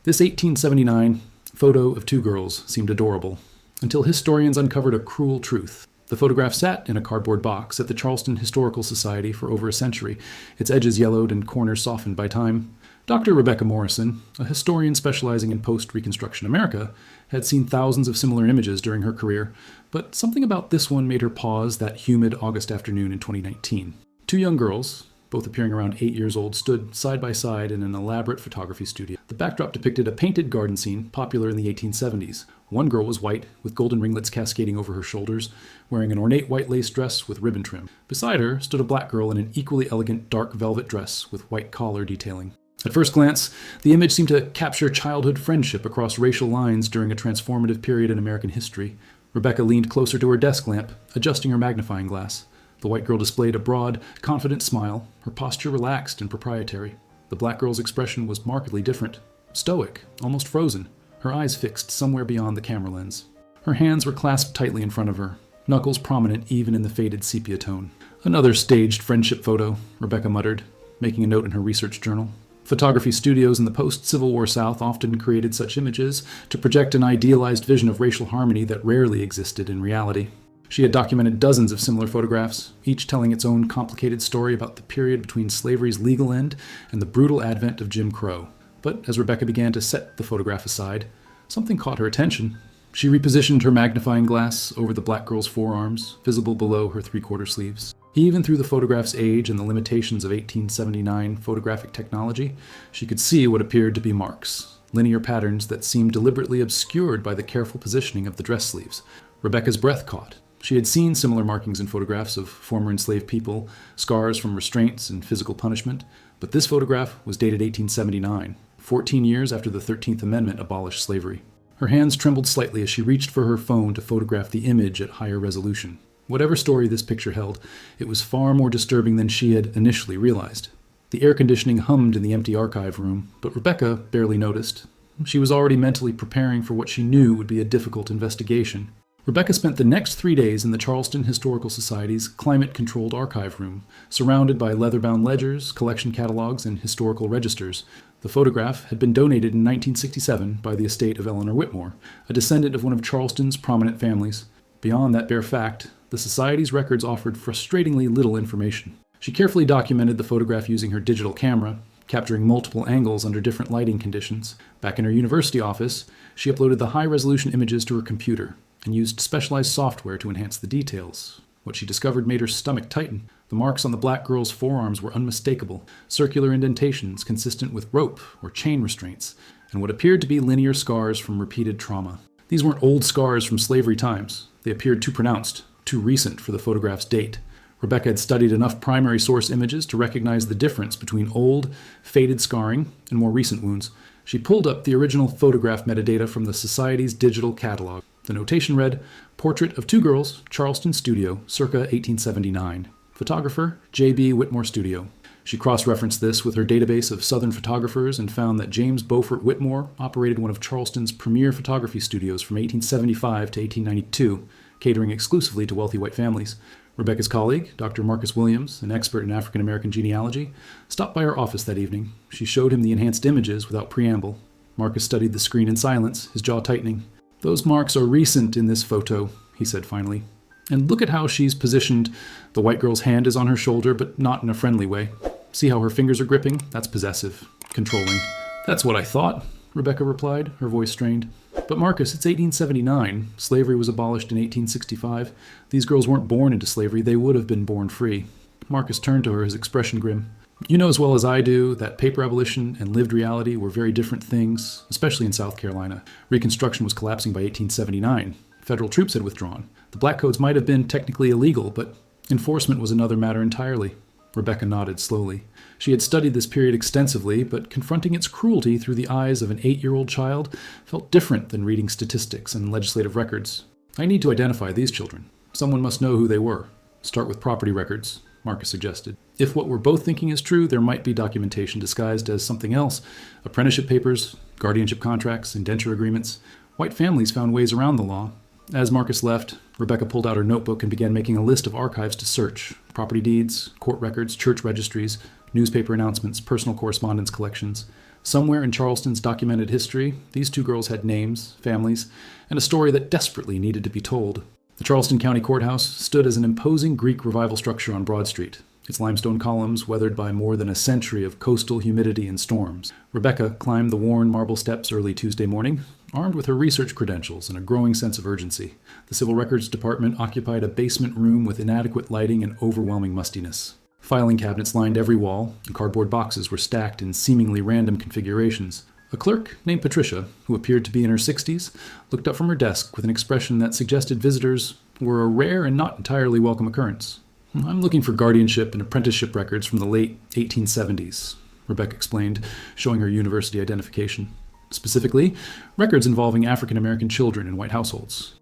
This 1879 photo of two girls seemed adorable, until historians uncovered a cruel truth. The photograph sat in a cardboard box at the Charleston Historical Society for over a century, its edges yellowed and corners softened by time. Dr. Rebecca Morrison, a historian specializing in post-Reconstruction America, had seen thousands of similar images during her career, but something about this one made her pause that humid August afternoon in 2019. Two young girls, both appearing around 8 years old, stood side by side in an elaborate photography studio. The backdrop depicted a painted garden scene popular in the 1870s. One girl was white, with golden ringlets cascading over her shoulders, wearing an ornate white lace dress with ribbon trim. Beside her stood a black girl in an equally elegant dark velvet dress with white collar detailing. At first glance, the image seemed to capture childhood friendship across racial lines during a transformative period in American history. Rebecca leaned closer to her desk lamp, adjusting her magnifying glass. The white girl displayed a broad, confident smile, her posture relaxed and proprietary. The black girl's expression was markedly different, stoic, almost frozen, her eyes fixed somewhere beyond the camera lens. Her hands were clasped tightly in front of her, knuckles prominent even in the faded sepia tone. "Another staged friendship photo," Rebecca muttered, making a note in her research journal. Photography studios in the post-Civil War South often created such images to project an idealized vision of racial harmony that rarely existed in reality. She had documented dozens of similar photographs, each telling its own complicated story about the period between slavery's legal end and the brutal advent of Jim Crow. But as Rebecca began to set the photograph aside, something caught her attention. She repositioned her magnifying glass over the black girl's forearms, visible below her three-quarter sleeves. Even through the photograph's age and the limitations of 1879 photographic technology, she could see what appeared to be marks, linear patterns that seemed deliberately obscured by the careful positioning of the dress sleeves. Rebecca's breath caught. She had seen similar markings in photographs of former enslaved people, scars from restraints and physical punishment, but this photograph was dated 1879, 14 years after the 13th Amendment abolished slavery. Her hands trembled slightly as she reached for her phone to photograph the image at higher resolution. Whatever story this picture held, it was far more disturbing than she had initially realized. The air conditioning hummed in the empty archive room, but Rebecca barely noticed. She was already mentally preparing for what she knew would be a difficult investigation. Rebecca spent the next 3 days in the Charleston Historical Society's climate-controlled archive room, surrounded by leather-bound ledgers, collection catalogs, and historical registers. The photograph had been donated in 1967 by the estate of Eleanor Whitmore, a descendant of one of Charleston's prominent families. Beyond that bare fact, the Society's records offered frustratingly little information. She carefully documented the photograph using her digital camera, capturing multiple angles under different lighting conditions. Back in her university office, she uploaded the high-resolution images to her computer and used specialized software to enhance the details. What she discovered made her stomach tighten. The marks on the black girl's forearms were unmistakable, circular indentations consistent with rope or chain restraints, and what appeared to be linear scars from repeated trauma. These weren't old scars from slavery times. They appeared too pronounced, too recent for the photograph's date. Rebecca had studied enough primary source images to recognize the difference between old, faded scarring and more recent wounds. She pulled up the original photograph metadata from the Society's digital catalog. The notation read, "Portrait of two girls, Charleston Studio, circa 1879. Photographer, J.B. Whitmore Studio." She cross-referenced this with her database of Southern photographers and found that James Beaufort Whitmore operated one of Charleston's premier photography studios from 1875 to 1892, catering exclusively to wealthy white families. Rebecca's colleague, Dr. Marcus Williams, an expert in African-American genealogy, stopped by her office that evening. She showed him the enhanced images without preamble. Marcus studied the screen in silence, his jaw tightening. "Those marks are recent in this photo," he said finally. "And look at how she's positioned. The white girl's hand is on her shoulder, but not in a friendly way. See how her fingers are gripping? That's possessive, controlling." "That's what I thought," Rebecca replied, her voice strained. "But Marcus, it's 1879. Slavery was abolished in 1865. These girls weren't born into slavery. They would have been born free." Marcus turned to her, his expression grim. "You know as well as I do that paper abolition and lived reality were very different things, especially in South Carolina. Reconstruction was collapsing by 1879. Federal troops had withdrawn. The black codes might have been technically illegal, but enforcement was another matter entirely." Rebecca nodded slowly. She had studied this period extensively, but confronting its cruelty through the eyes of an 8-year-old child felt different than reading statistics and legislative records. "I need to identify these children. Someone must know who they were. Start with property records," Marcus suggested. "If what we're both thinking is true, there might be documentation disguised as something else. Apprenticeship papers, guardianship contracts, indenture agreements. White families found ways around the law." As Marcus left, Rebecca pulled out her notebook and began making a list of archives to search: property deeds, court records, church registries, newspaper announcements, personal correspondence collections. Somewhere in Charleston's documented history, these two girls had names, families, and a story that desperately needed to be told. The Charleston County Courthouse stood as an imposing Greek revival structure on Broad Street, its limestone columns weathered by more than a century of coastal humidity and storms. Rebecca climbed the worn marble steps early Tuesday morning, armed with her research credentials and a growing sense of urgency. The Civil Records Department occupied a basement room with inadequate lighting and overwhelming mustiness. Filing cabinets lined every wall, and cardboard boxes were stacked in seemingly random configurations. A clerk named Patricia, who appeared to be in her 60s, looked up from her desk with an expression that suggested visitors were a rare and not entirely welcome occurrence. "I'm looking for guardianship and apprenticeship records from the late 1870s, Rebecca explained, showing her university identification. Specifically, records involving African American children in white households.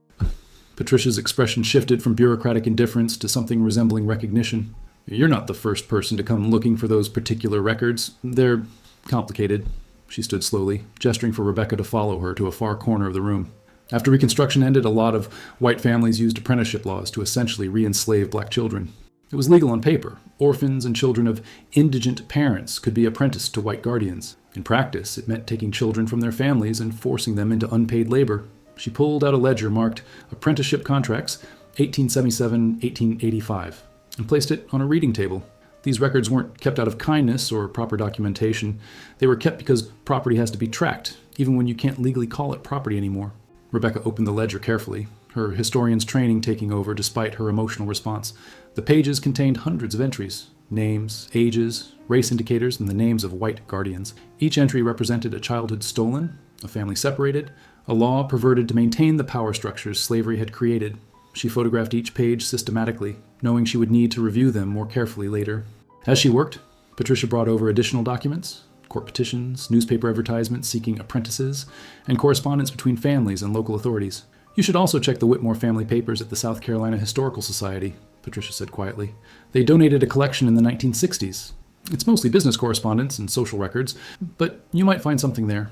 Patricia's expression shifted from bureaucratic indifference to something resembling recognition. "You're not the first person to come looking for those particular records. They're complicated." She stood slowly, gesturing for Rebecca to follow her to a far corner of the room. After Reconstruction ended, a lot of white families used apprenticeship laws to essentially re-enslave black children. It was legal on paper. Orphans and children of indigent parents could be apprenticed to white guardians. In practice, it meant taking children from their families and forcing them into unpaid labor. She pulled out a ledger marked Apprenticeship Contracts, 1877-1885, and placed it on a reading table. These records weren't kept out of kindness or proper documentation. They were kept because property has to be tracked, even when you can't legally call it property anymore. Rebecca opened the ledger carefully, her historian's training taking over despite her emotional response. The pages contained hundreds of entries: names, ages, race indicators, and the names of white guardians. Each entry represented a childhood stolen, a family separated, a law perverted to maintain the power structures slavery had created. She photographed each page systematically, knowing she would need to review them more carefully later. As she worked, Patricia brought over additional documents: court petitions, newspaper advertisements seeking apprentices, and correspondence between families and local authorities. "You should also check the Whitmore family papers at the South Carolina Historical Society," Patricia said quietly. "They donated a collection in the 1960s. It's mostly business correspondence and social records, but you might find something there."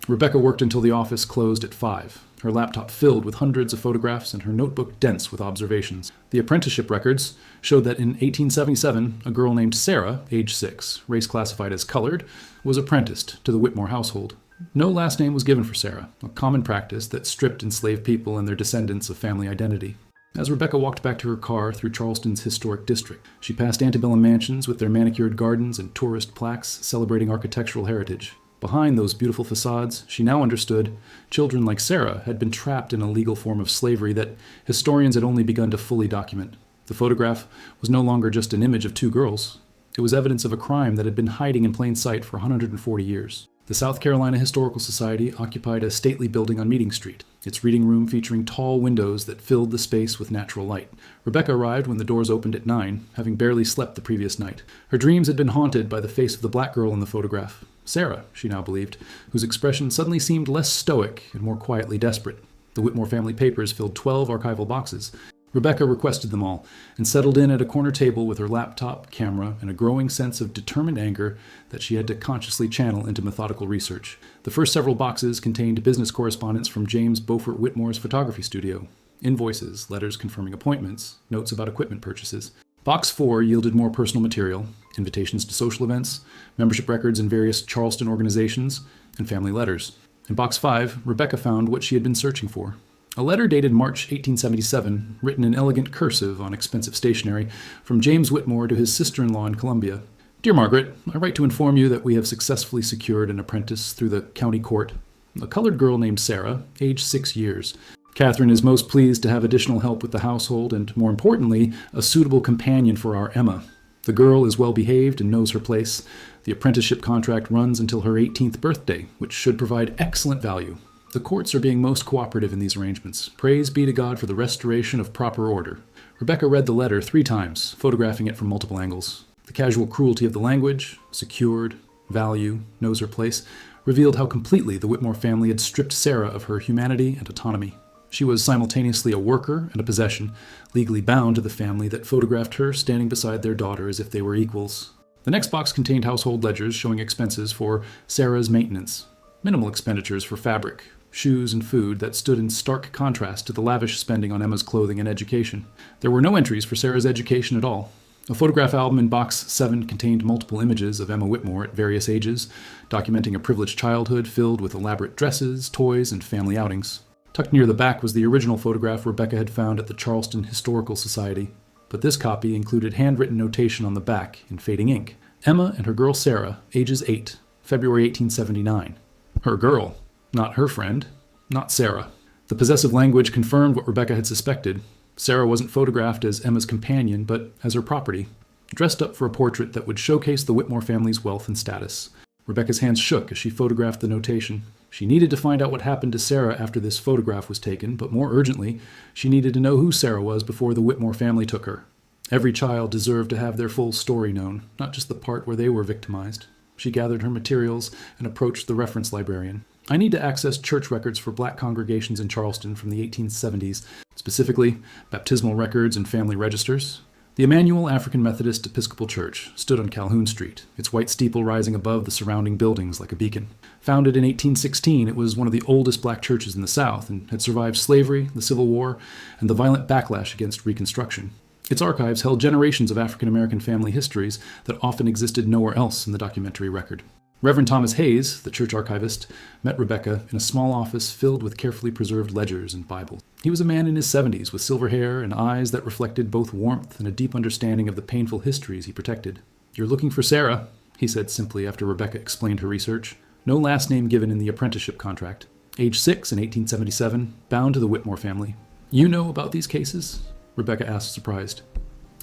Rebecca worked until the office closed at 5, her laptop filled with hundreds of photographs and her notebook dense with observations. The apprenticeship records showed that in 1877, a girl named Sarah, age 6, race classified as colored, was apprenticed to the Whitmore household. No last name was given for Sarah, a common practice that stripped enslaved people and their descendants of family identity. As Rebecca walked back to her car through Charleston's historic district, she passed antebellum mansions with their manicured gardens and tourist plaques celebrating architectural heritage. Behind those beautiful facades, she now understood, children like Sarah had been trapped in a legal form of slavery that historians had only begun to fully document. The photograph was no longer just an image of two girls. It was evidence of a crime that had been hiding in plain sight for 140 years. The South Carolina Historical Society occupied a stately building on Meeting Street, its reading room featuring tall windows that filled the space with natural light. Rebecca arrived when the doors opened at 9, having barely slept the previous night. Her dreams had been haunted by the face of the black girl in the photograph. Sarah, she now believed, whose expression suddenly seemed less stoic and more quietly desperate. The Whitmore family papers filled 12 archival boxes. Rebecca requested them all, and settled in at a corner table with her laptop, camera, and a growing sense of determined anger that she had to consciously channel into methodical research. The first several boxes contained business correspondence from James Beaufort Whitmore's photography studio, invoices, letters confirming appointments, notes about equipment purchases. Box 4 yielded more personal material: invitations to social events, membership records in various Charleston organizations, and family letters. In Box 5, Rebecca found what she had been searching for: a letter dated March 1877, written in elegant cursive on expensive stationery, from James Whitmore to his sister-in-law in Columbia. "Dear Margaret, I write to inform you that we have successfully secured an apprentice through the county court, a colored girl named Sarah, age 6 years. Catherine is most pleased to have additional help with the household and, more importantly, a suitable companion for our Emma. The girl is well behaved and knows her place. The apprenticeship contract runs until her 18th birthday, which should provide excellent value. The courts are being most cooperative in these arrangements. Praise be to God for the restoration of proper order." Rebecca read the letter 3 times, photographing it from multiple angles. The casual cruelty of the language, secured, value, knows her place, revealed how completely the Whitmore family had stripped Sarah of her humanity and autonomy. She was simultaneously a worker and a possession, legally bound to the family that photographed her standing beside their daughter as if they were equals. The next box contained household ledgers showing expenses for Sarah's maintenance, minimal expenditures for fabric, shoes, and food that stood in stark contrast to the lavish spending on Emma's clothing and education. There were no entries for Sarah's education at all. A photograph album in box 7 contained multiple images of Emma Whitmore at various ages, documenting a privileged childhood filled with elaborate dresses, toys, and family outings. Tucked near the back was the original photograph Rebecca had found at the Charleston Historical Society, but this copy included handwritten notation on the back in fading ink. Emma and her girl Sarah, ages 8, February 1879. Her girl, not her friend, not Sarah. The possessive language confirmed what Rebecca had suspected. Sarah wasn't photographed as Emma's companion, but as her property, dressed up for a portrait that would showcase the Whitmore family's wealth and status. Rebecca's hands shook as she photographed the notation. She needed to find out what happened to Sarah after this photograph was taken, but more urgently, she needed to know who Sarah was before the Whitmore family took her. Every child deserved to have their full story known, not just the part where they were victimized. She gathered her materials and approached the reference librarian. I need to access church records for black congregations in Charleston from the 1870s, specifically baptismal records and family registers. The Emmanuel African Methodist Episcopal Church stood on Calhoun Street, its white steeple rising above the surrounding buildings like a beacon. Founded in 1816, it was one of the oldest black churches in the South and had survived slavery, the Civil War, and the violent backlash against Reconstruction. Its archives held generations of African American family histories that often existed nowhere else in the documentary record. Reverend Thomas Hayes, the church archivist, met Rebecca in a small office filled with carefully preserved ledgers and Bibles. He was a man in his 70s with silver hair and eyes that reflected both warmth and a deep understanding of the painful histories he protected. "You're looking for Sarah," he said simply after Rebecca explained her research. No last name given in the apprenticeship contract. Age 6 in 1877, bound to the Whitmore family. "You know about these cases?" Rebecca asked, surprised.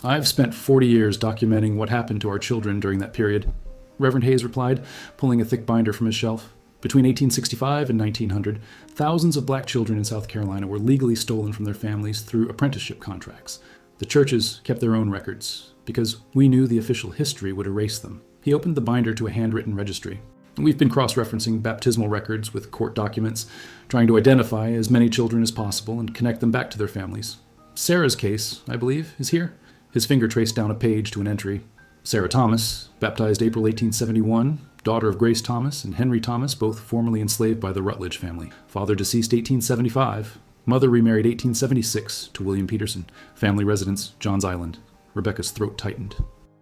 "I've spent 40 years documenting what happened to our children during that period," Reverend Hayes replied, pulling a thick binder from his shelf. Between 1865 and 1900, thousands of black children in South Carolina were legally stolen from their families through apprenticeship contracts. The churches kept their own records, because we knew the official history would erase them. He opened the binder to a handwritten registry. We've been cross-referencing baptismal records with court documents, trying to identify as many children as possible and connect them back to their families. Sarah's case, I believe, is here. His finger traced down a page to an entry. Sarah Thomas, baptized April 1871, daughter of Grace Thomas and Henry Thomas, both formerly enslaved by the Rutledge family. Father deceased 1875. Mother remarried 1876 to William Peterson. Family residence, Johns Island. Rebecca's throat tightened.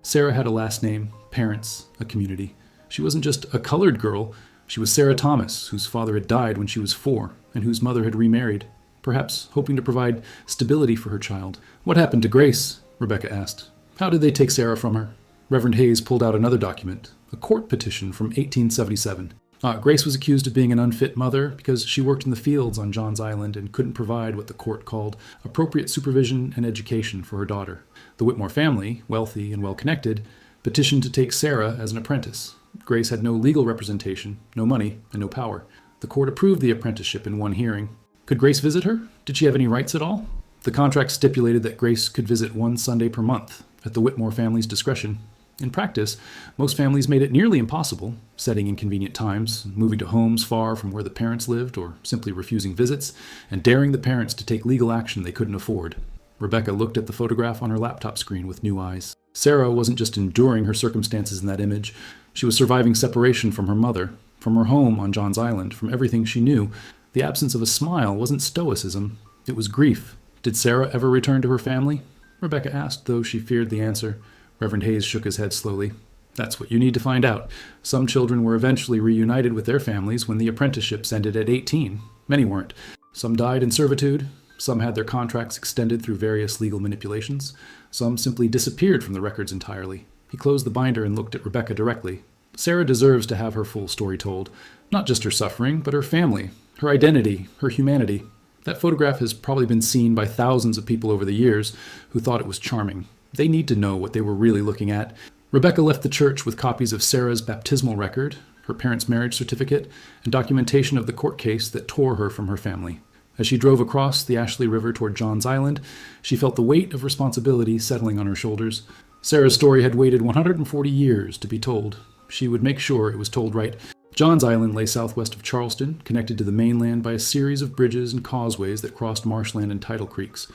Sarah had a last name, parents, a community. She wasn't just a colored girl. She was Sarah Thomas, whose father had died when she was 4, and whose mother had remarried, perhaps hoping to provide stability for her child. "What happened to Grace?" Rebecca asked. "How did they take Sarah from her?" Reverend Hayes pulled out another document, a court petition from 1877. Grace was accused of being an unfit mother because she worked in the fields on Johns Island and couldn't provide what the court called appropriate supervision and education for her daughter. The Whitmore family, wealthy and well-connected, petitioned to take Sarah as an apprentice. Grace had no legal representation, no money, and no power. The court approved the apprenticeship in one hearing. Could Grace visit her? Did she have any rights at all? The contract stipulated that Grace could visit one Sunday per month, at the Whitmore family's discretion. In practice, most families made it nearly impossible, setting inconvenient times, moving to homes far from where the parents lived, or simply refusing visits, and daring the parents to take legal action they couldn't afford. Rebecca looked at the photograph on her laptop screen with new eyes. Sarah wasn't just enduring her circumstances in that image. She was surviving separation from her mother, from her home on Johns Island, from everything she knew. The absence of a smile wasn't stoicism. It was grief. Did Sarah ever return to her family? Rebecca asked, though she feared the answer. Reverend Hayes shook his head slowly. "That's what you need to find out. Some children were eventually reunited with their families when the apprenticeships ended at 18. Many weren't. Some died in servitude. Some had their contracts extended through various legal manipulations. Some simply disappeared from the records entirely." He closed the binder and looked at Rebecca directly. "Sarah deserves to have her full story told. Not just her suffering, but her family, her identity, her humanity. That photograph has probably been seen by thousands of people over the years who thought it was charming. They need to know what they were really looking at." Rebecca left the church with copies of Sarah's baptismal record, her parents' marriage certificate, and documentation of the court case that tore her from her family. As she drove across the Ashley River toward Johns Island, she felt the weight of responsibility settling on her shoulders. Sarah's story had waited 140 years to be told. She would make sure it was told right. Johns Island lay southwest of Charleston, connected to the mainland by a series of bridges and causeways that crossed marshland and tidal creeks.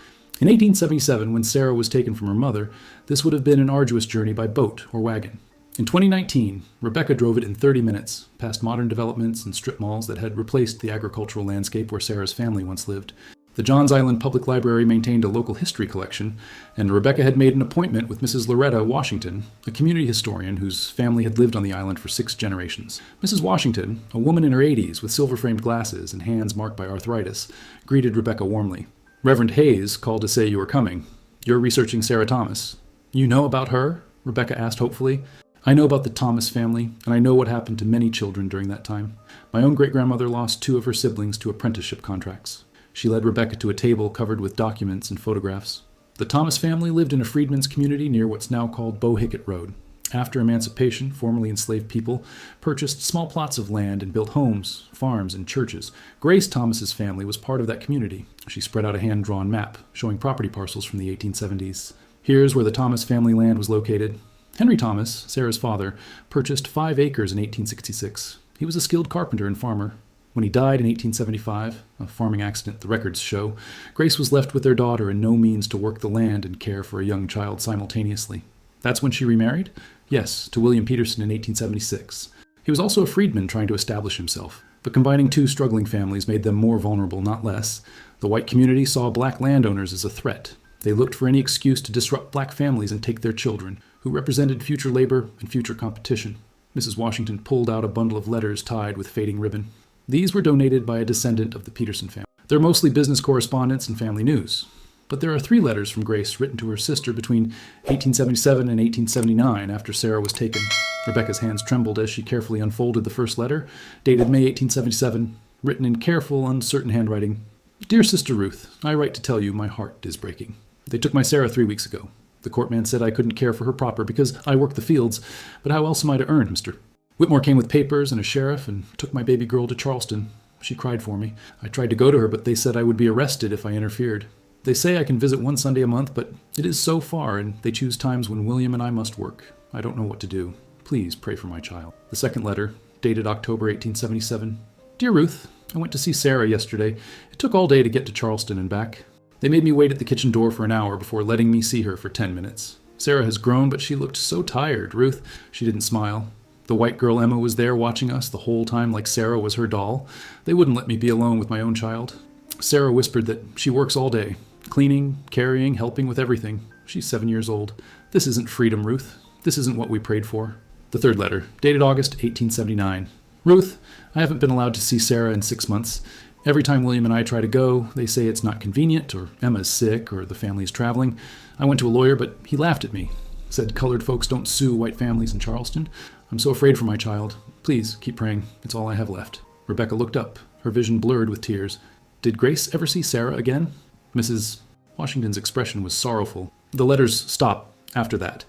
In 1877, when Sarah was taken from her mother, this would have been an arduous journey by boat or wagon. In 2019, Rebecca drove it in 30 minutes, past modern developments and strip malls that had replaced the agricultural landscape where Sarah's family once lived. The Johns Island Public Library maintained a local history collection, and Rebecca had made an appointment with Mrs. Loretta Washington, a community historian whose family had lived on the island for 6 generations. Mrs. Washington, a woman in her 80s with silver-framed glasses and hands marked by arthritis, greeted Rebecca warmly. Reverend Hayes called to say you were coming. You're researching Sarah Thomas. You know about her? Rebecca asked hopefully. I know about the Thomas family, and I know what happened to many children during that time. My own great-grandmother lost 2 of her siblings to apprenticeship contracts. She led Rebecca to a table covered with documents and photographs. The Thomas family lived in a freedmen's community near what's now called Bohicket Road. After emancipation, formerly enslaved people purchased small plots of land and built homes, farms, and churches. Grace Thomas's family was part of that community. She spread out a hand-drawn map showing property parcels from the 1870s. Here's where the Thomas family land was located. Henry Thomas, Sarah's father, purchased 5 acres in 1866. He was a skilled carpenter and farmer. When he died in 1875, a farming accident the records show, Grace was left with their daughter and no means to work the land and care for a young child simultaneously. That's when she remarried? Yes, to William Peterson in 1876. He was also a freedman trying to establish himself, but combining 2 struggling families made them more vulnerable, not less. The white community saw black landowners as a threat. They looked for any excuse to disrupt black families and take their children, who represented future labor and future competition. Mrs. Washington pulled out a bundle of letters tied with fading ribbon. These were donated by a descendant of the Peterson family. They're mostly business correspondence and family news. But there are 3 letters from Grace written to her sister between 1877 and 1879 after Sarah was taken. Rebecca's hands trembled as she carefully unfolded the first letter, dated May 1877, written in careful, uncertain handwriting. Dear Sister Ruth, I write to tell you my heart is breaking. They took my Sarah 3 weeks ago. The courtman said I couldn't care for her proper because I work the fields, but how else am I to earn, Mr. Whitmore came with papers and a sheriff and took my baby girl to Charleston. She cried for me. I tried to go to her, but they said I would be arrested if I interfered. They say I can visit 1 Sunday a month, but it is so far, and they choose times when William and I must work. I don't know what to do. Please pray for my child. The second letter, dated October 1877. Dear Ruth, I went to see Sarah yesterday. It took all day to get to Charleston and back. They made me wait at the kitchen door for an hour before letting me see her for 10 minutes. Sarah has grown, but she looked so tired. Ruth, she didn't smile. The white girl Emma was there watching us the whole time like Sarah was her doll. They wouldn't let me be alone with my own child. Sarah whispered that she works all day, cleaning, carrying, helping with everything. She's 7 years old. This isn't freedom, Ruth. This isn't what we prayed for. The third letter, dated August 1879. Ruth, I haven't been allowed to see Sarah in 6 months. Every time William and I try to go, they say it's not convenient, or Emma's sick, or the family's traveling. I went to a lawyer, but he laughed at me. Said colored folks don't sue white families in Charleston. I'm so afraid for my child. Please, keep praying. It's all I have left. Rebecca looked up, her vision blurred with tears. Did Grace ever see Sarah again? Mrs. Washington's expression was sorrowful. The letters stopped after that.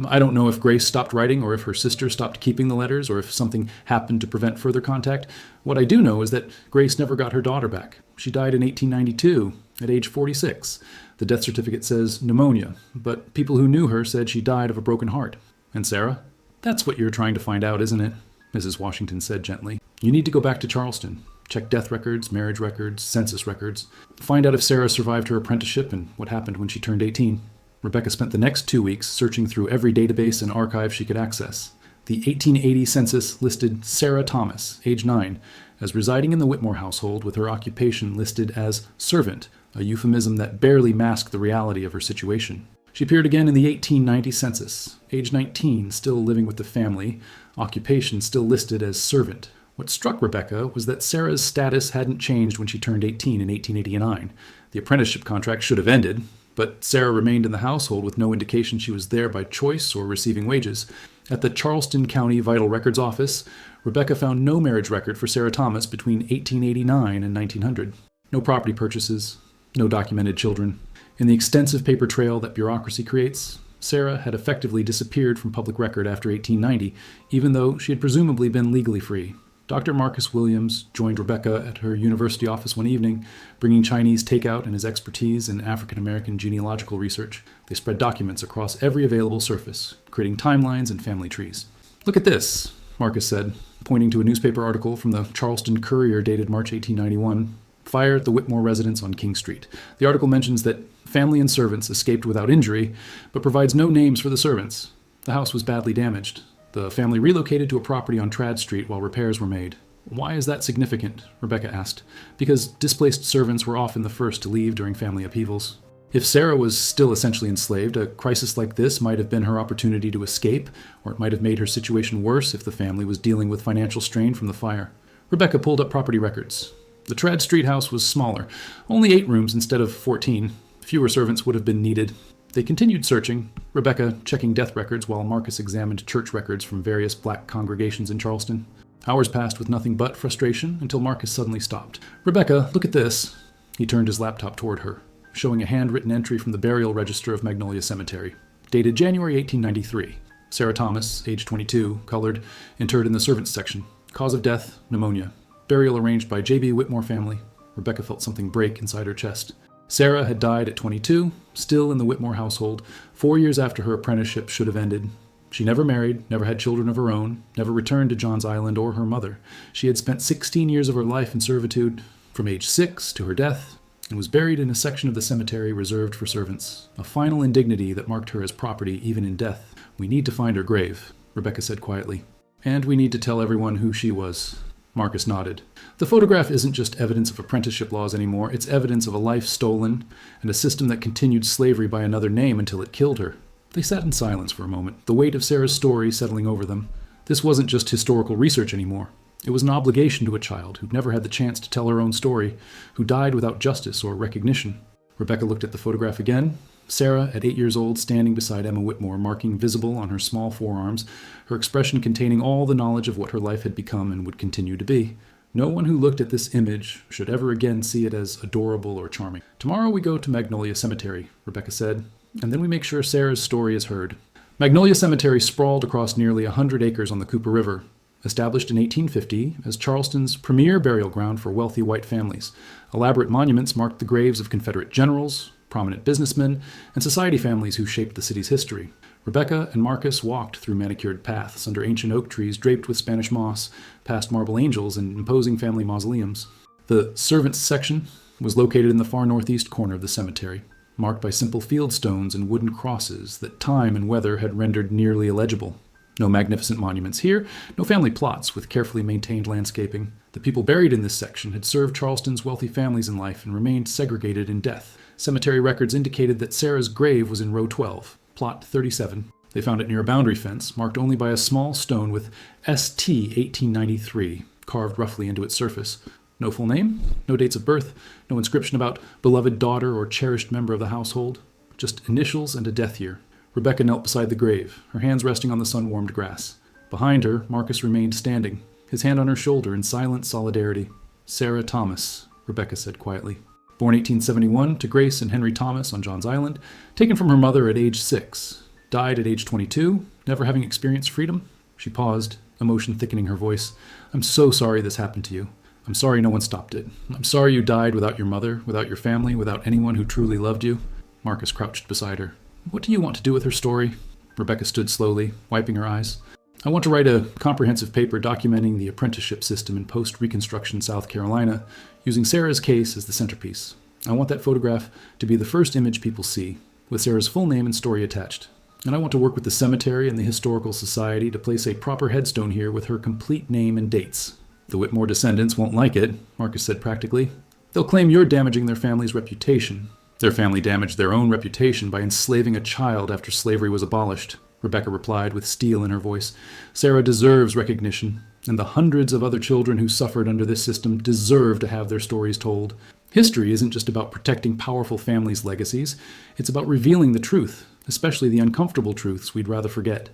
I don't know if Grace stopped writing or if her sister stopped keeping the letters or if something happened to prevent further contact. What I do know is that Grace never got her daughter back. She died in 1892 at age 46. The death certificate says pneumonia, but people who knew her said she died of a broken heart. And Sarah? That's what you're trying to find out, isn't it? Mrs. Washington said gently. You need to go back to Charleston. Check death records, marriage records, census records. Find out if Sarah survived her apprenticeship and what happened when she turned 18. Rebecca spent the next 2 weeks searching through every database and archive she could access. The 1880 census listed Sarah Thomas, age 9, as residing in the Whitmore household with her occupation listed as servant, a euphemism that barely masked the reality of her situation. She appeared again in the 1890 census, age 19, still living with the family, occupation still listed as servant. What struck Rebecca was that Sarah's status hadn't changed when she turned 18 in 1889. The apprenticeship contract should have ended, but Sarah remained in the household with no indication she was there by choice or receiving wages. At the Charleston County Vital Records Office, Rebecca found no marriage record for Sarah Thomas between 1889 and 1900. No property purchases, no documented children. In the extensive paper trail that bureaucracy creates, Sarah had effectively disappeared from public record after 1890, even though she had presumably been legally free. Dr. Marcus Williams joined Rebecca at her university office one evening, bringing Chinese takeout and his expertise in African-American genealogical research. They spread documents across every available surface, creating timelines and family trees. Look at this, Marcus said, pointing to a newspaper article from the Charleston Courier dated March 1891. Fire at the Whitmore residence on King Street. The article mentions that family and servants escaped without injury, but provides no names for the servants. The house was badly damaged. The family relocated to a property on Trad Street while repairs were made. Why is that significant? Rebecca asked. Because displaced servants were often the first to leave during family upheavals. If Sarah was still essentially enslaved, a crisis like this might have been her opportunity to escape, or it might have made her situation worse if the family was dealing with financial strain from the fire. Rebecca pulled up property records. The Trad Street house was smaller, only 8 rooms instead of 14. Fewer servants would have been needed. They continued searching, Rebecca checking death records while Marcus examined church records from various black congregations in Charleston. Hours passed with nothing but frustration until Marcus suddenly stopped. "Rebecca, look at this." He turned his laptop toward her, showing a handwritten entry from the burial register of Magnolia Cemetery, dated January 1893. Sarah Thomas, age 22, colored, interred in the servants section. Cause of death, pneumonia. Burial arranged by J.B. Whitmore family. Rebecca felt something break inside her chest. Sarah had died at 22, still in the Whitmore household, 4 years after her apprenticeship should have ended. She never married, never had children of her own, never returned to Johns Island or her mother. She had spent 16 years of her life in servitude, from age 6 to her death, and was buried in a section of the cemetery reserved for servants, a final indignity that marked her as property even in death. "We need to find her grave," Rebecca said quietly. "And we need to tell everyone who she was." Marcus nodded. "The photograph isn't just evidence of apprenticeship laws anymore, it's evidence of a life stolen and a system that continued slavery by another name until it killed her." They sat in silence for a moment, the weight of Sarah's story settling over them. This wasn't just historical research anymore. It was an obligation to a child who'd never had the chance to tell her own story, who died without justice or recognition. Rebecca looked at the photograph again. Sarah, at 8 years old, standing beside Emma Whitmore, marking visible on her small forearms, her expression containing all the knowledge of what her life had become and would continue to be. No one who looked at this image should ever again see it as adorable or charming. "Tomorrow we go to Magnolia Cemetery," Rebecca said, "and then we make sure Sarah's story is heard." Magnolia Cemetery sprawled across nearly 100 acres on the Cooper River, established in 1850 as Charleston's premier burial ground for wealthy white families. Elaborate monuments marked the graves of Confederate generals, prominent businessmen, and society families who shaped the city's history. Rebecca and Marcus walked through manicured paths under ancient oak trees draped with Spanish moss, past marble angels and imposing family mausoleums. The servants section was located in the far northeast corner of the cemetery, marked by simple field stones and wooden crosses that time and weather had rendered nearly illegible. No magnificent monuments here, no family plots with carefully maintained landscaping. The people buried in this section had served Charleston's wealthy families in life and remained segregated in death. Cemetery records indicated that Sarah's grave was in row 12, plot 37. They found it near a boundary fence, marked only by a small stone with ST 1893 carved roughly into its surface. No full name, no dates of birth, no inscription about beloved daughter or cherished member of the household, just initials and a death year. Rebecca knelt beside the grave, her hands resting on the sun-warmed grass. Behind her, Marcus remained standing, his hand on her shoulder in silent solidarity. "Sarah Thomas," Rebecca said quietly. Born 1871 to Grace and Henry Thomas on Johns Island, taken from her mother at age 6. Died at age 22, never having experienced freedom. She paused, emotion thickening her voice. "I'm so sorry this happened to you. I'm sorry no one stopped it. I'm sorry you died without your mother, without your family, without anyone who truly loved you." Marcus crouched beside her. "What do you want to do with her story?" Rebecca stood slowly, wiping her eyes. "I want to write a comprehensive paper documenting the apprenticeship system in post-Reconstruction South Carolina, using Sarah's case as the centerpiece. I want that photograph to be the first image people see, with Sarah's full name and story attached. And I want to work with the cemetery and the Historical Society to place a proper headstone here with her complete name and dates. The Whitmore descendants won't like it," Marcus said practically. "They'll claim you're damaging their family's reputation." "Their family damaged their own reputation by enslaving a child after slavery was abolished," Rebecca replied with steel in her voice. "Sarah deserves recognition, and the hundreds of other children who suffered under this system deserve to have their stories told. History isn't just about protecting powerful families' legacies, it's about revealing the truth, especially the uncomfortable truths we'd rather forget."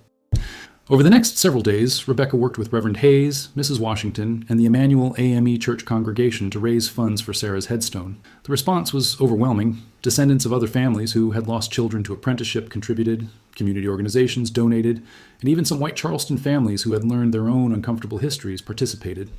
Over the next several days, Rebecca worked with Reverend Hayes, Mrs. Washington, and the Emmanuel AME Church congregation to raise funds for Sarah's headstone. The response was overwhelming. Descendants of other families who had lost children to apprenticeship contributed, community organizations donated, and even some white Charleston families who had learned their own uncomfortable histories participated.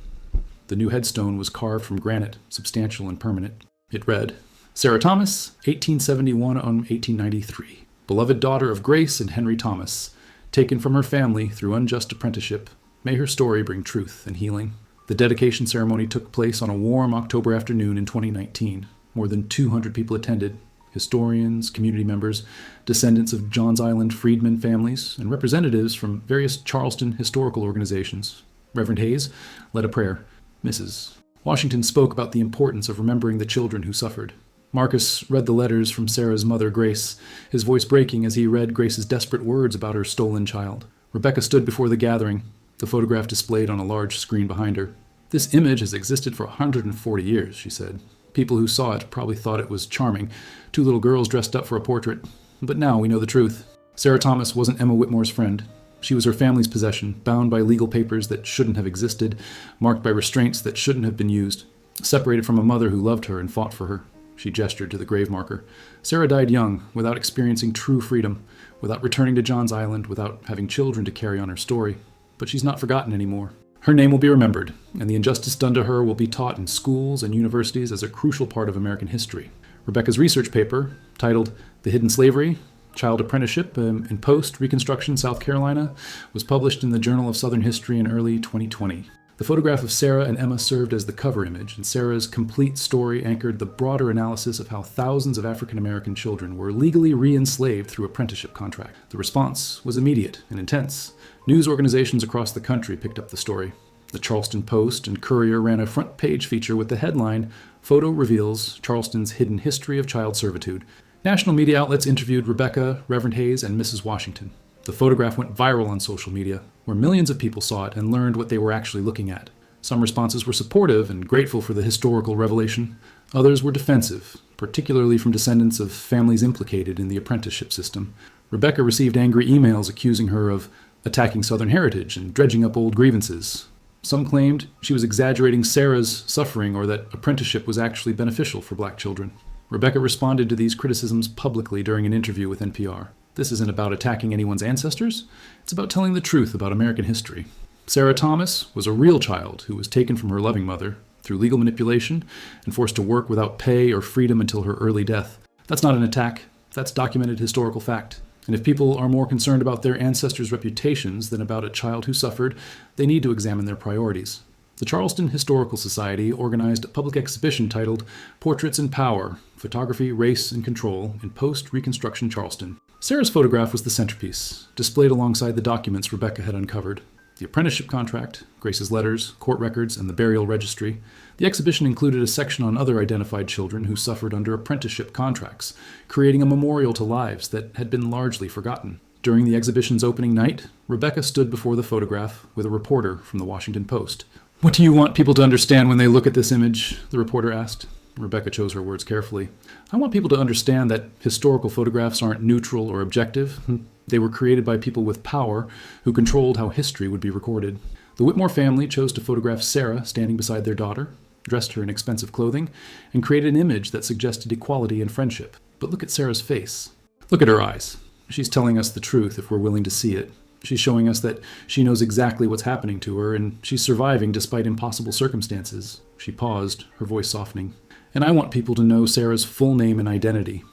The new headstone was carved from granite, substantial and permanent. It read, "Sarah Thomas, 1871 on 1893, beloved daughter of Grace and Henry Thomas, taken from her family through unjust apprenticeship. May her story bring truth and healing." The dedication ceremony took place on a warm October afternoon in 2019. More than 200 people attended, historians, community members, descendants of Johns Island freedmen families, and representatives from various Charleston historical organizations. Reverend Hayes led a prayer. Mrs. Washington spoke about the importance of remembering the children who suffered. Marcus read the letters from Sarah's mother, Grace, his voice breaking as he read Grace's desperate words about her stolen child. Rebecca stood before the gathering, the photograph displayed on a large screen behind her. "This image has existed for 140 years, she said. People who saw it probably thought it was charming. Two little girls dressed up for a portrait. But now we know the truth. Sarah Thomas wasn't Emma Whitmore's friend. She was her family's possession, bound by legal papers that shouldn't have existed, marked by restraints that shouldn't have been used, separated from a mother who loved her and fought for her." She gestured to the grave marker. "Sarah died young, without experiencing true freedom, without returning to John's Island, without having children to carry on her story. But she's not forgotten anymore. Her name will be remembered, and the injustice done to her will be taught in schools and universities as a crucial part of American history." Rebecca's research paper, titled "The Hidden Slavery, Child Apprenticeship in Post-Reconstruction South Carolina," was published in the Journal of Southern History in early 2020. The photograph of Sarah and Emma served as the cover image, and Sarah's complete story anchored the broader analysis of how thousands of African American children were legally re-enslaved through apprenticeship contract. The response was immediate and intense. News organizations across the country picked up the story. The Charleston Post and Courier ran a front-page feature with the headline, "Photo Reveals Charleston's Hidden History of Child Servitude." National media outlets interviewed Rebecca, Reverend Hayes, and Mrs. Washington. The photograph went viral on social media, where millions of people saw it and learned what they were actually looking at. Some responses were supportive and grateful for the historical revelation. Others were defensive, particularly from descendants of families implicated in the apprenticeship system. Rebecca received angry emails accusing her of attacking Southern heritage and dredging up old grievances. Some claimed she was exaggerating Sarah's suffering or that apprenticeship was actually beneficial for black children. Rebecca responded to these criticisms publicly during an interview with NPR. "This isn't about attacking anyone's ancestors. It's about telling the truth about American history. Sarah Thomas was a real child who was taken from her loving mother through legal manipulation and forced to work without pay or freedom until her early death. That's not an attack. That's documented historical fact. And if people are more concerned about their ancestors' reputations than about a child who suffered, they need to examine their priorities." The Charleston Historical Society organized a public exhibition titled "Portraits in Power: Photography, Race, and Control in Post-Reconstruction Charleston." Sarah's photograph was the centerpiece, displayed alongside the documents Rebecca had uncovered. The apprenticeship contract, Grace's letters, court records, and the burial registry. The exhibition included a section on other identified children who suffered under apprenticeship contracts, creating a memorial to lives that had been largely forgotten. During the exhibition's opening night, Rebecca stood before the photograph with a reporter from the Washington Post. "What do you want people to understand when they look at this image?" the reporter asked. Rebecca chose her words carefully. "I want people to understand that historical photographs aren't neutral or objective. They were created by people with power who controlled how history would be recorded." The Whitmore family chose to photograph Sarah standing beside their daughter, dressed her in expensive clothing, and created an image that suggested equality and friendship. But look at Sarah's face. Look at her eyes. She's telling us the truth if we're willing to see it. She's showing us that she knows exactly what's happening to her, and she's surviving despite impossible circumstances. She paused, her voice softening. "And I want people to know Sarah's full name and identity.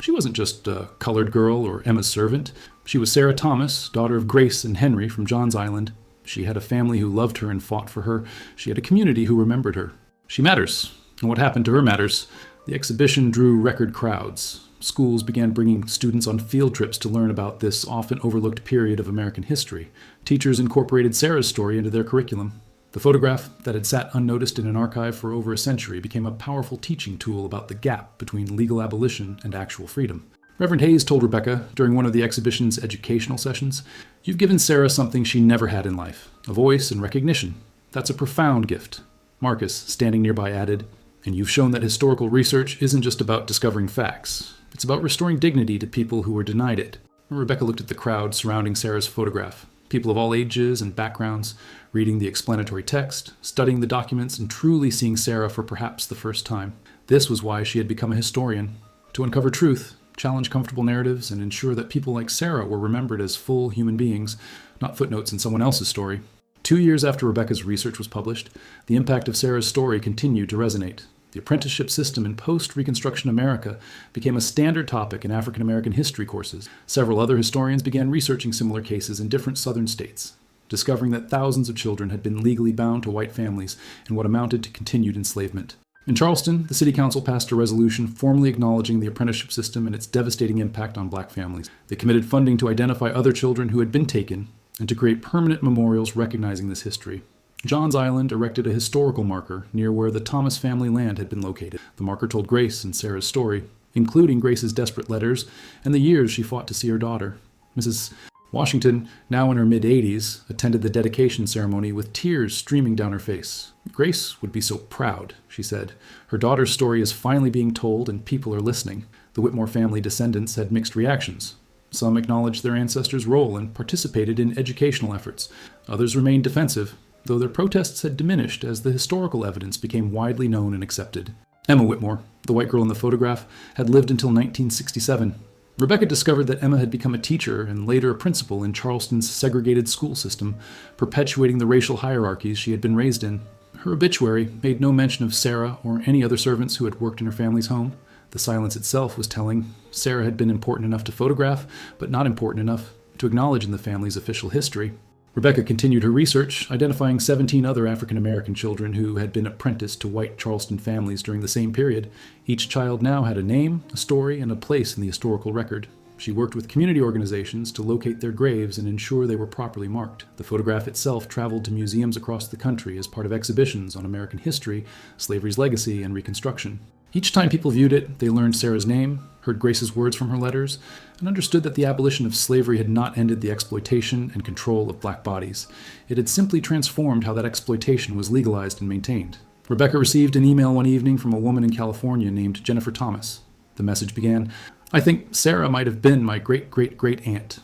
She wasn't just a colored girl or Emma's servant. She was Sarah Thomas, daughter of Grace and Henry from John's Island. She had a family who loved her and fought for her. She had a community who remembered her. She matters, and what happened to her matters." The exhibition drew record crowds. Schools began bringing students on field trips to learn about this often overlooked period of American history. Teachers incorporated Sarah's story into their curriculum. The photograph that had sat unnoticed in an archive for over a century became a powerful teaching tool about the gap between legal abolition and actual freedom. Reverend Hayes told Rebecca during one of the exhibition's educational sessions, "You've given Sarah something she never had in life, a voice and recognition. That's a profound gift." Marcus, standing nearby, added, "And you've shown that historical research isn't just about discovering facts. It's about restoring dignity to people who were denied it." Rebecca looked at the crowd surrounding Sarah's photograph, people of all ages and backgrounds, reading the explanatory text, studying the documents, and truly seeing Sarah for perhaps the first time. This was why she had become a historian, to uncover truth, challenge comfortable narratives, and ensure that people like Sarah were remembered as full human beings, not footnotes in someone else's story. 2 years after Rebecca's research was published, the impact of Sarah's story continued to resonate. The apprenticeship system in post-Reconstruction America became a standard topic in African American history courses. Several other historians began researching similar cases in different southern states, discovering that thousands of children had been legally bound to white families in what amounted to continued enslavement. In Charleston, the City Council passed a resolution formally acknowledging the apprenticeship system and its devastating impact on black families. They committed funding to identify other children who had been taken and to create permanent memorials recognizing this history. Johns Island erected a historical marker near where the Thomas family land had been located. The marker told Grace and Sarah's story, including Grace's desperate letters and the years she fought to see her daughter. Mrs. Washington, now in her mid-80s, attended the dedication ceremony with tears streaming down her face. Grace would be so proud, she said. Her daughter's story is finally being told and people are listening. The Whitmore family descendants had mixed reactions. Some acknowledged their ancestors' role and participated in educational efforts. Others remained defensive, though their protests had diminished as the historical evidence became widely known and accepted. Emma Whitmore, the white girl in the photograph, had lived until 1967. Rebecca discovered that Emma had become a teacher and later a principal in Charleston's segregated school system, perpetuating the racial hierarchies she had been raised in. Her obituary made no mention of Sarah or any other servants who had worked in her family's home. The silence itself was telling. Sarah had been important enough to photograph, but not important enough to acknowledge in the family's official history. Rebecca continued her research, identifying 17 other African American children who had been apprenticed to white Charleston families during the same period. Each child now had a name, a story, and a place in the historical record. She worked with community organizations to locate their graves and ensure they were properly marked. The photograph itself traveled to museums across the country as part of exhibitions on American history, slavery's legacy, and Reconstruction. Each time people viewed it, they learned Sarah's name, heard Grace's words from her letters, and understood that the abolition of slavery had not ended the exploitation and control of black bodies. It had simply transformed how that exploitation was legalized and maintained. Rebecca received an email one evening from a woman in California named Jennifer Thomas. The message began, "I think Sarah might have been my great-great-great-aunt."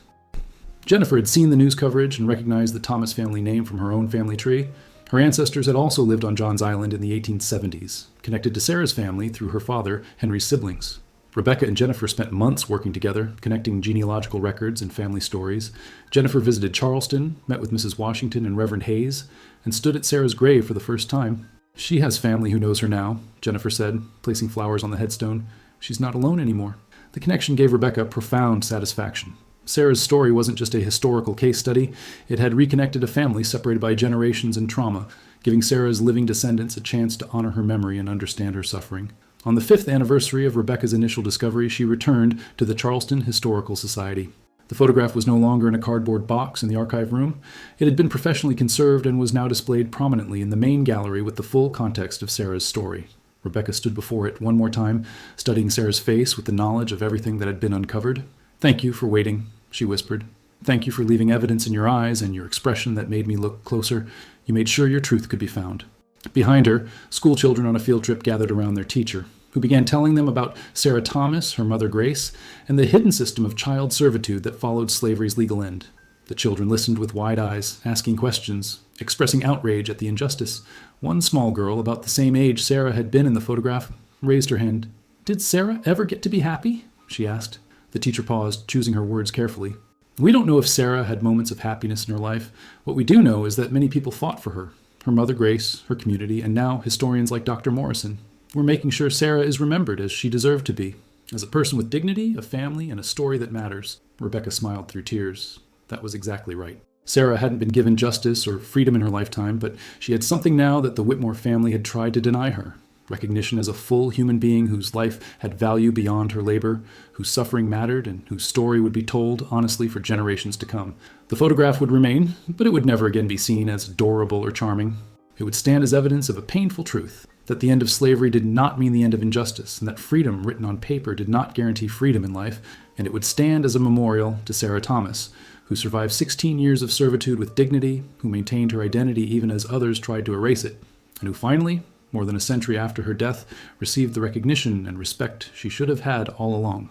Jennifer had seen the news coverage and recognized the Thomas family name from her own family tree. Her ancestors had also lived on Johns Island in the 1870s, connected to Sarah's family through her father, Henry's siblings. Rebecca and Jennifer spent months working together, connecting genealogical records and family stories. Jennifer visited Charleston, met with Mrs. Washington and Reverend Hayes, and stood at Sarah's grave for the first time. "She has family who knows her now," Jennifer said, placing flowers on the headstone. "She's not alone anymore." The connection gave Rebecca profound satisfaction. Sarah's story wasn't just a historical case study, it had reconnected a family separated by generations and trauma, giving Sarah's living descendants a chance to honor her memory and understand her suffering. On the 5th anniversary of Rebecca's initial discovery, she returned to the Charleston Historical Society. The photograph was no longer in a cardboard box in the archive room. It had been professionally conserved and was now displayed prominently in the main gallery with the full context of Sarah's story. Rebecca stood before it one more time, studying Sarah's face with the knowledge of everything that had been uncovered. "Thank you for waiting," she whispered. "Thank you for leaving evidence in your eyes and your expression that made me look closer. You made sure your truth could be found." Behind her, school children on a field trip gathered around their teacher, who began telling them about Sarah Thomas, her mother Grace, and the hidden system of child servitude that followed slavery's legal end. The children listened with wide eyes, asking questions, expressing outrage at the injustice. One small girl, about the same age Sarah had been in the photograph, raised her hand. "Did Sarah ever get to be happy?" she asked. The teacher paused, choosing her words carefully. "We don't know if Sarah had moments of happiness in her life. What we do know is that many people fought for her. Her mother Grace, her community, and now historians like Dr. Morrison. We're making sure Sarah is remembered as she deserved to be, as a person with dignity, a family, and a story that matters." Rebecca smiled through tears. That was exactly right. Sarah hadn't been given justice or freedom in her lifetime, but she had something now that the Whitmore family had tried to deny her. Recognition as a full human being whose life had value beyond her labor, whose suffering mattered, and whose story would be told honestly for generations to come. The photograph would remain, but it would never again be seen as adorable or charming. It would stand as evidence of a painful truth, that the end of slavery did not mean the end of injustice, and that freedom written on paper did not guarantee freedom in life, and it would stand as a memorial to Sarah Thomas, who survived 16 years of servitude with dignity, who maintained her identity even as others tried to erase it, and who finally, more than a century after her death, received the recognition and respect she should have had all along.